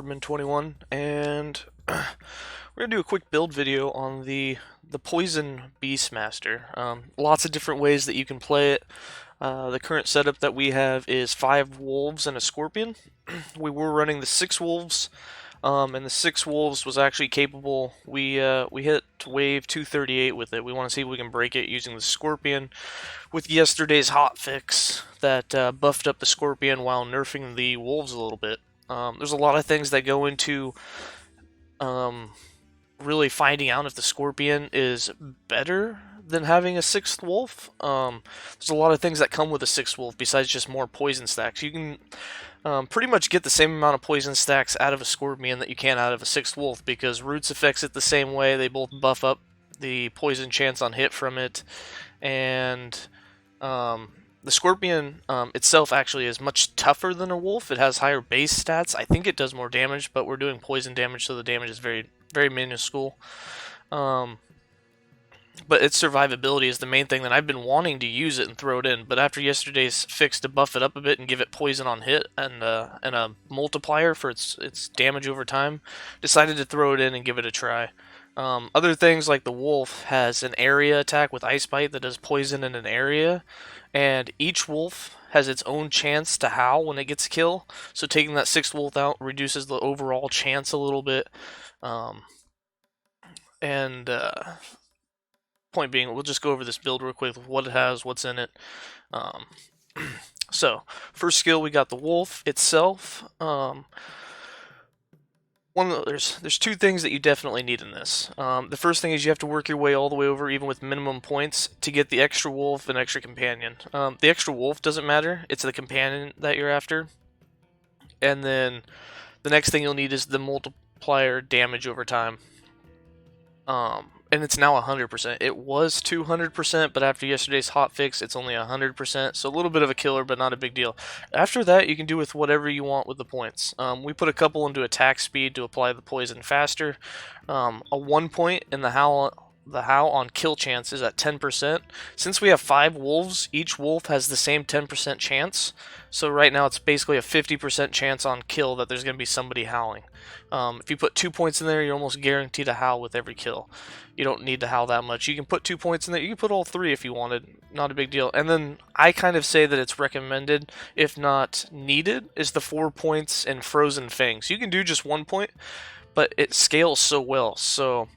21, and we're gonna do a quick build video on the poison beastmaster. Lots of different ways that you can play it. The current setup that we have is 5 wolves and a scorpion. We were running the 6 wolves, and the 6 wolves was actually capable. We hit wave 238 with it. We want to see if we can break it using the scorpion with yesterday's hotfix that buffed up the scorpion while nerfing the wolves a little bit. There's a lot of things that go into um, really finding out if the scorpion is better than having a 6th wolf. There's a lot of things that come with a 6th wolf besides just more poison stacks. You can pretty much get the same amount of poison stacks out of a scorpion that you can out of a 6th wolf because Roots affects it the same way. They both buff up the poison chance on hit from it, and the scorpion itself actually is much tougher than a wolf. It has higher base stats. I think it does more damage, but we're doing poison damage, so the damage is very minuscule. But its survivability is the main thing that I've been wanting to use it and throw it in. But after yesterday's fix to buff it up a bit and give it poison on hit and a multiplier for its damage over time, decided to throw it in and give it a try. Other things like the wolf has an area attack with Ice Bite that does poison in an area, and each wolf has its own chance to howl when it gets a kill. So taking that 6th wolf out reduces the overall chance a little bit. And point being, we'll just go over this build real quick, what it has, what's in it. So first skill, we got the wolf itself. There's 2 things that you definitely need in this. The first thing is you have to work your way all the way over, even with minimum points, to get the extra wolf and extra companion. The extra wolf doesn't matter; it's the companion that you're after. And then the next thing you'll need is the multiplier damage over time. And it's now 100%. It was 200%, but after yesterday's hotfix, it's only 100%. So a little bit of a killer, but not a big deal. After that, you can do with whatever you want with the points. We put a couple into attack speed to apply the poison faster. A 1 point in the howl on kill chance is at 10%. Since we have 5 wolves, each wolf has the same 10% chance. So right now it's basically a 50% chance on kill that there's going to be somebody howling. If you put 2 points in there, you're almost guaranteed to howl with every kill. You don't need to howl that much. You can put 2 points in there. You can put all 3 if you wanted. Not a big deal. And then I kind of say that it's recommended, if not needed, is the 4 points in Frozen Fangs. You can do just 1 point, but it scales so well. So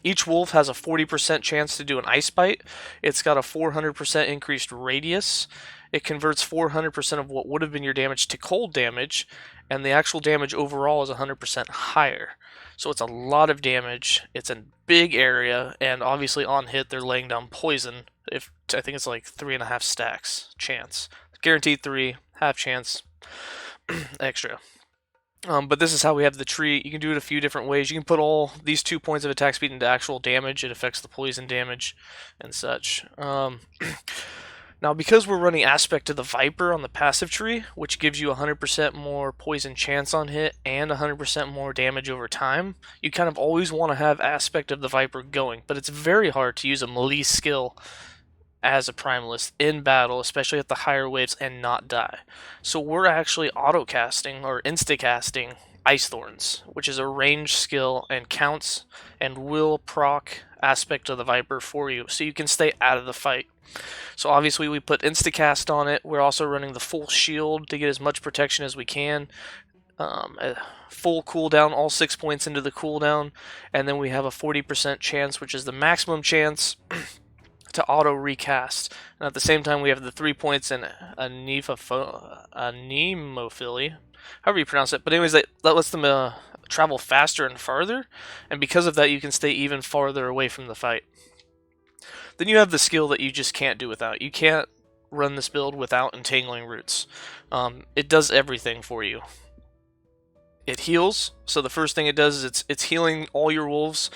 each wolf has a 40% chance to do an Ice Bite. It's got a 400% increased radius. It converts 400% of what would have been your damage to cold damage, and the actual damage overall is 100% higher. So it's a lot of damage. It's a big area, and obviously on hit they're laying down poison. I think it's like 3.5 stacks chance, guaranteed 3, half chance, extra. But this is how we have the tree. You can do it a few different ways. You can put all these 2 points of attack speed into actual damage. It affects the poison damage and such. Now, because we're running Aspect of the Viper on the passive tree, which gives you 100% more poison chance on hit and 100% more damage over time, you kind of always want to have Aspect of the Viper going. But it's very hard to use a melee skill as a primalist in battle, especially at the higher waves, and not die. So we're actually auto-casting or insta-casting Ice Thorns, which is a range skill and counts and will proc Aspect of the Viper for you, so you can stay out of the fight. So obviously we put insta-cast on it. We're also running the full shield to get as much protection as we can. A full cooldown, all 6 points into the cooldown, and then we have a 40% chance, which is the maximum chance to auto recast. And at the same time, we have the 3 points in anemophily, however you pronounce it. But anyways, that lets them travel faster and farther, and because of that, you can stay even farther away from the fight. Then you have the skill that you just can't do without. You can't run this build without Entangling Roots. It does everything for you. It heals, so the first thing it does is it's healing all your wolves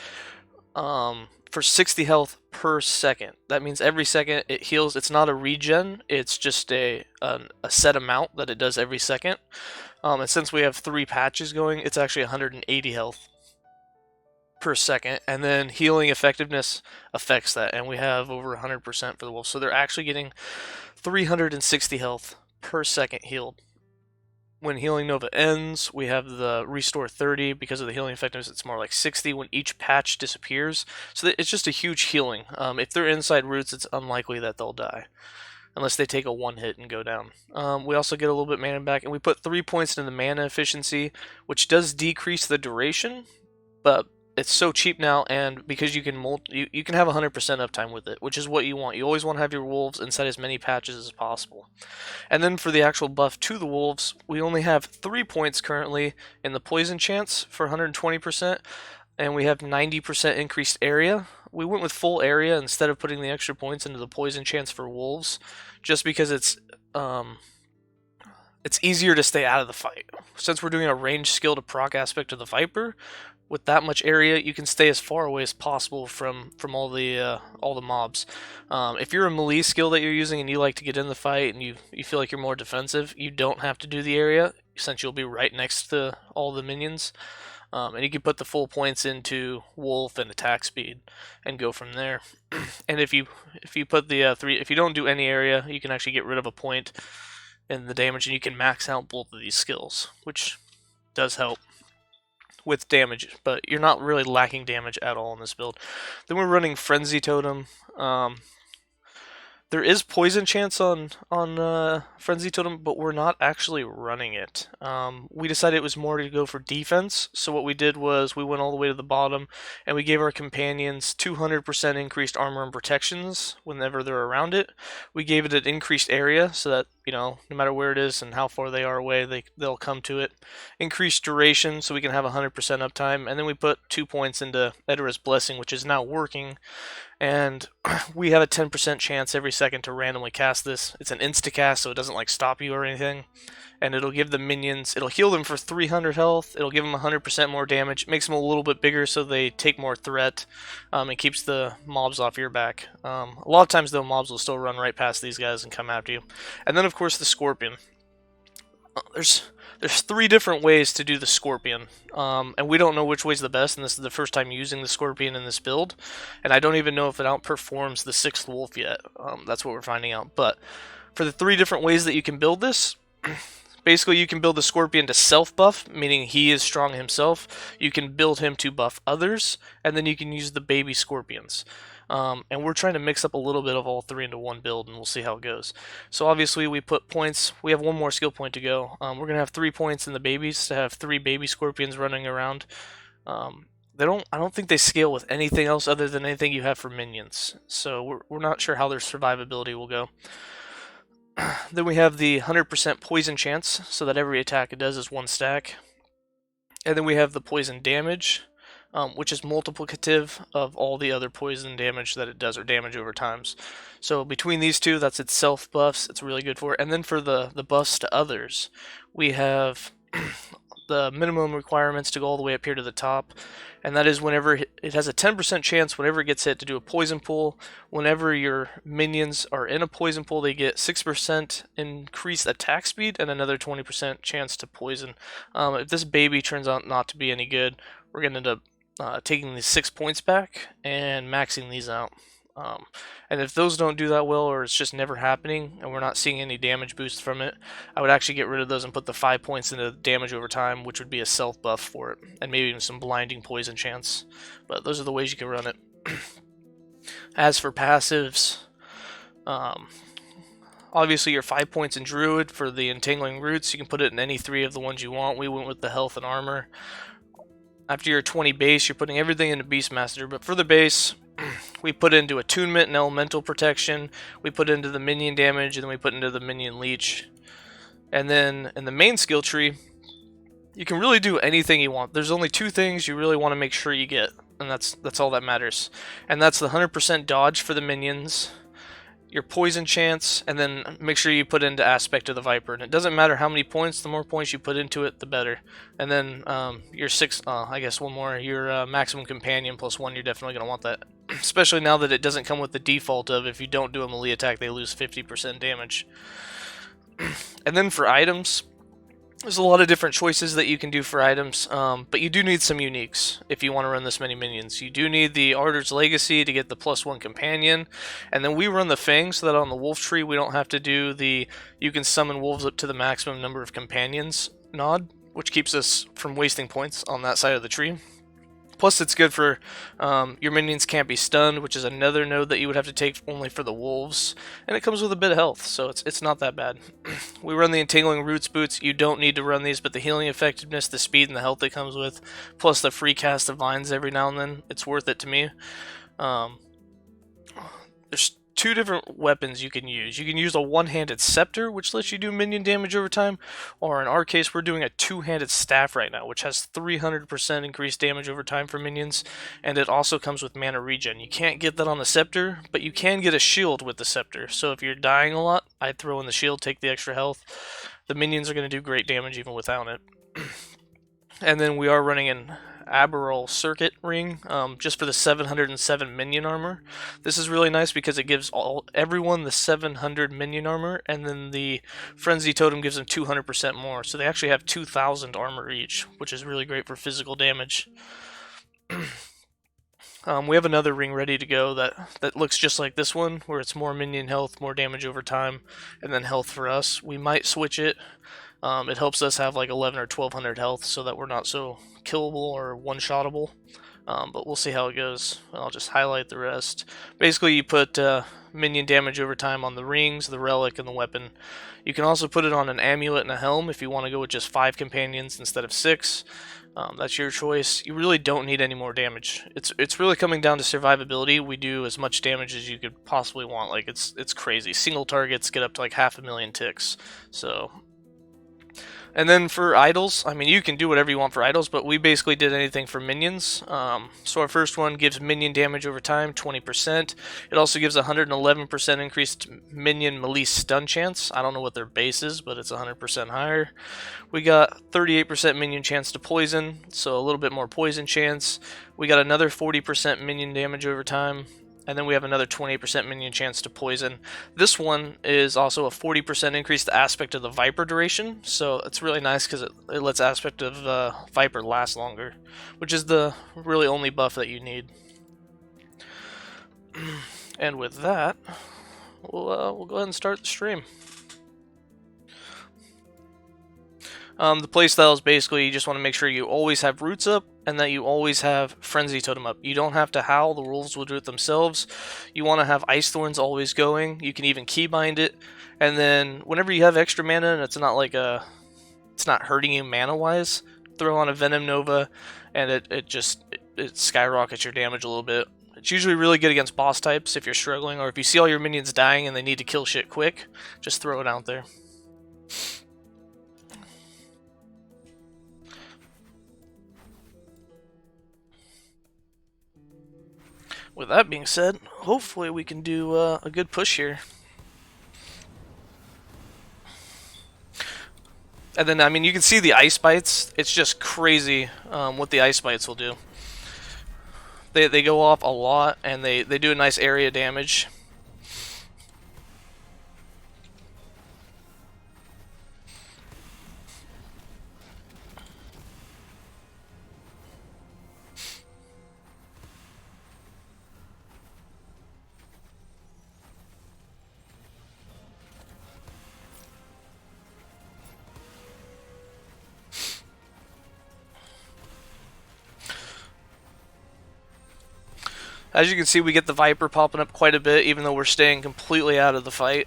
for 60 health per second. That means every second it heals. It's not a regen, it's just a set amount that it does every second. And since we have 3 patches going, it's actually 180 health per second, and then healing effectiveness affects that, and we have over 100% for the wolves. So they're actually getting 360 health per second healed. When Healing Nova ends, we have the Restore 30. Because of the healing effectiveness, it's more like 60 when each patch disappears. So it's just a huge healing. If they're inside roots, it's unlikely that they'll die, unless they take a one hit and go down. We also get a little bit mana back, and we put 3 points into the mana efficiency, which does decrease the duration, but it's so cheap now, and because you can you can have 100% uptime with it, which is what you want. You always want to have your wolves inside as many patches as possible. And then for the actual buff to the wolves, we only have 3 points currently in the poison chance for 120%, and we have 90% increased area. We went with full area instead of putting the extra points into the poison chance for wolves, just because it's easier to stay out of the fight. Since we're doing a range skill to proc aspect of the Viper, with that much area, you can stay as far away as possible from all the mobs. If you're a melee skill that you're using and you like to get in the fight and you feel like you're more defensive, you don't have to do the area, since you'll be right next to all the minions. And you can put the full points into wolf and attack speed and go from there. And if you put the if you don't do any area, you can actually get rid of a point in the damage, and you can max out both of these skills, which does help with damage, but you're not really lacking damage at all in this build. Then we're running Frenzy Totem. There is poison chance on Frenzy Totem, but we're not actually running it. We decided it was more to go for defense, so what we did was we went all the way to the bottom, and we gave our companions 200% increased armor and protections whenever they're around it. We gave it an increased area, so that, no matter where it is and how far they are away, they'll come to it. Increased duration, so we can have 100% uptime, and then we put 2 points into Edira's Blessing, which is now working. And we have a 10% chance every second to randomly cast this. It's an insta-cast, so it doesn't stop you or anything. And it'll give the minions, it'll heal them for 300 health, it'll give them 100% more damage, makes them a little bit bigger so they take more threat, and keeps the mobs off your back. A lot of times though, mobs will still run right past these guys and come after you. And then of course the Scorpion. There's 3 different ways to do the Scorpion, and we don't know which way's the best, and this is the first time using the Scorpion in this build, and I don't even know if it outperforms the 6th Wolf yet. That's what we're finding out. But for the 3 different ways that you can build this, basically you can build the Scorpion to self-buff, meaning he is strong himself. You can build him to buff others, and then you can use the baby Scorpions. And we're trying to mix up a little bit of all 3 into one build, and we'll see how it goes. So obviously we put points. We have 1 more skill point to go. We're going to have 3 points in the babies to have 3 baby Scorpions running around. I don't think they scale with anything else other than anything you have for minions. So we're not sure how their survivability will go. Then we have the 100% poison chance, so that every attack it does is 1 stack. And then we have the poison damage, which is multiplicative of all the other poison damage that it does, or damage over times. So between these 2, that's its self buffs, it's really good for it. And then for the buffs to others, we have the minimum requirements to go all the way up here to the top, and that is whenever it has a 10% chance whenever it gets hit to do a poison pool. Whenever your minions are in a poison pool, they get 6% increased attack speed and another 20% chance to poison. If this baby turns out not to be any good, we're going to end up taking these 6 points back and maxing these out. And if those don't do that well, or it's just never happening and we're not seeing any damage boost from it, I would actually get rid of those and put the 5 points into damage over time, which would be a self buff for it, and maybe even some blinding poison chance. But those are the ways you can run it. As for passives, obviously your 5 points in Druid for the Entangling Roots, you can put it in any 3 of the ones you want. We went with the health and armor. After your 20 base, you're putting everything into Beastmaster, but for the base, we put into attunement and elemental protection, we put into the minion damage, and then we put into the minion leech. And then in the main skill tree, you can really do anything you want. There's only 2 things you really want to make sure you get, and that's all that matters. And that's the 100% dodge for the minions, your poison chance, and then make sure you put into aspect of the Viper. And it doesn't matter how many points, the more points you put into it, the better. And then your 6, I guess 1 more, your maximum companion plus 1, you're definitely going to want that. Especially now that it doesn't come with the default of if you don't do a melee attack, they lose 50% damage. And then for items, There's a lot of different choices that you can do for items, but you do need some uniques if you want to run this many minions. You do need the Arder's Legacy to get the +1 companion, and then we run the Fang so that on the wolf tree we don't have to do the you can summon wolves up to the maximum number of companions nod, which keeps us from wasting points on that side of the tree. Plus, it's good for your minions can't be stunned, which is another node that you would have to take only for the wolves, and it comes with a bit of health, so it's not that bad. We run the Entangling Roots boots. You don't need to run these, but the healing effectiveness, the speed, and the health it comes with, plus the free cast of vines every now and then, it's worth it to me. There's two different weapons you can use. You can use a one-handed scepter, which lets you do minion damage over time, or in our case, we're doing a two-handed staff right now, which has 300% increased damage over time for minions, and it also comes with mana regen. You can't get that on the scepter, but you can get a shield with the scepter. So if you're dying a lot, I'd throw in the shield, take the extra health. The minions are going to do great damage even without it. And then we are running an Aberal Circuit Ring, just for the 707 minion armor. This is really nice because it gives everyone the 700 minion armor, and then the Frenzy Totem gives them 200% more. So they actually have 2,000 armor each, which is really great for physical damage. We have another ring ready to go that looks just like this one, where it's more minion health, more damage over time, and then health for us. We might switch it. It helps us have like 11 or 1200 health so that we're not so killable or one-shottable. But we'll see how it goes. I'll just highlight the rest. Basically, you put minion damage over time on the rings, the relic, and the weapon. You can also put it on an amulet and a helm if you want to go with just 5 companions instead of 6. That's your choice. You really don't need any more damage. It's really coming down to survivability. We do as much damage as you could possibly want. Like it's crazy. Single targets get up to like 500,000 ticks. So. And then for idols, I mean, you can do whatever you want for idols, but we basically did anything for minions. So our first one gives minion damage over time, 20%. It also gives 111% increased minion melee stun chance. I don't know what their base is, but it's 100% higher. We got 38% minion chance to poison, so a little bit more poison chance. We got another 40% minion damage over time. And then we have another 28% minion chance to poison. This one is also a 40% increased aspect of the Viper duration, so it's really nice because it lets aspect of Viper last longer, which is the really only buff that you need. And with that, we'll go ahead and start the stream. The playstyle is basically you just want to make sure you always have roots up and that you always have Frenzy Totem up. You don't have to howl, the wolves will do it themselves. You want to have Ice Thorns always going. You can even keybind it. And then whenever you have extra mana and it's not hurting you mana wise, throw on a Venom Nova and it skyrockets your damage a little bit. It's usually really good against boss types if you're struggling, or if you see all your minions dying and they need to kill shit quick, just throw it out there. With that being said, hopefully we can do a good push here. And then, I mean, you can see the ice bites. It's just crazy what the ice bites will do. They go off a lot, and they do a nice area damage. As you can see, we get the Viper popping up quite a bit, even though we're staying completely out of the fight.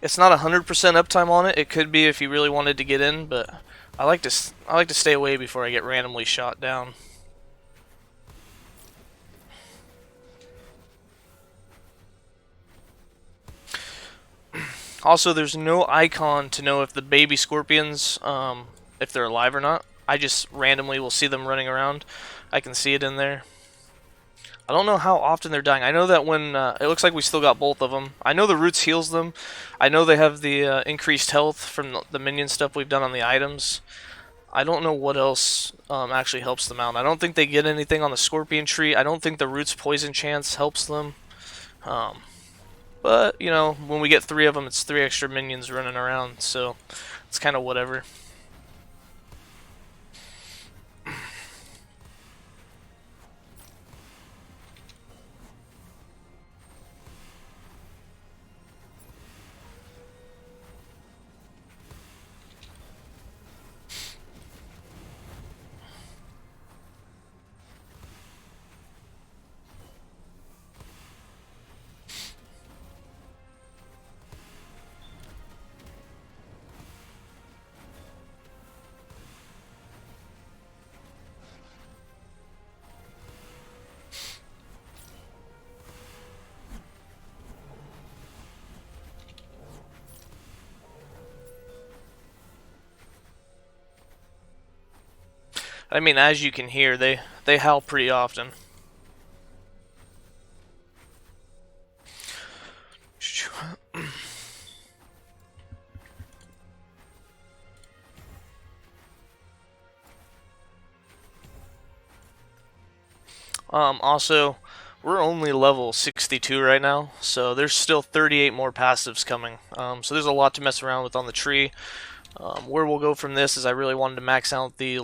It's not 100% uptime on it. It could be if you really wanted to get in, but I like to stay away before I get randomly shot down. Also, there's no icon to know if the baby scorpions, if they're alive or not. I just randomly will see them running around. I can see it in there. I don't know how often they're dying. I know that when it looks like we still got both of them. I know the roots heals them. I know they have the increased health from the minion stuff we've done on the items. I don't know what else actually helps them out. I don't think they get anything on the scorpion tree. I don't think the roots poison chance helps them. But, you know, when we get 3 of them, it's 3 extra minions running around, so it's kind of whatever. I mean, as you can hear, they howl pretty often. Also, we're only level 62 right now, so there's still 38 more passives coming. So there's a lot to mess around with on the tree. Where we'll go from this is I really wanted to max out the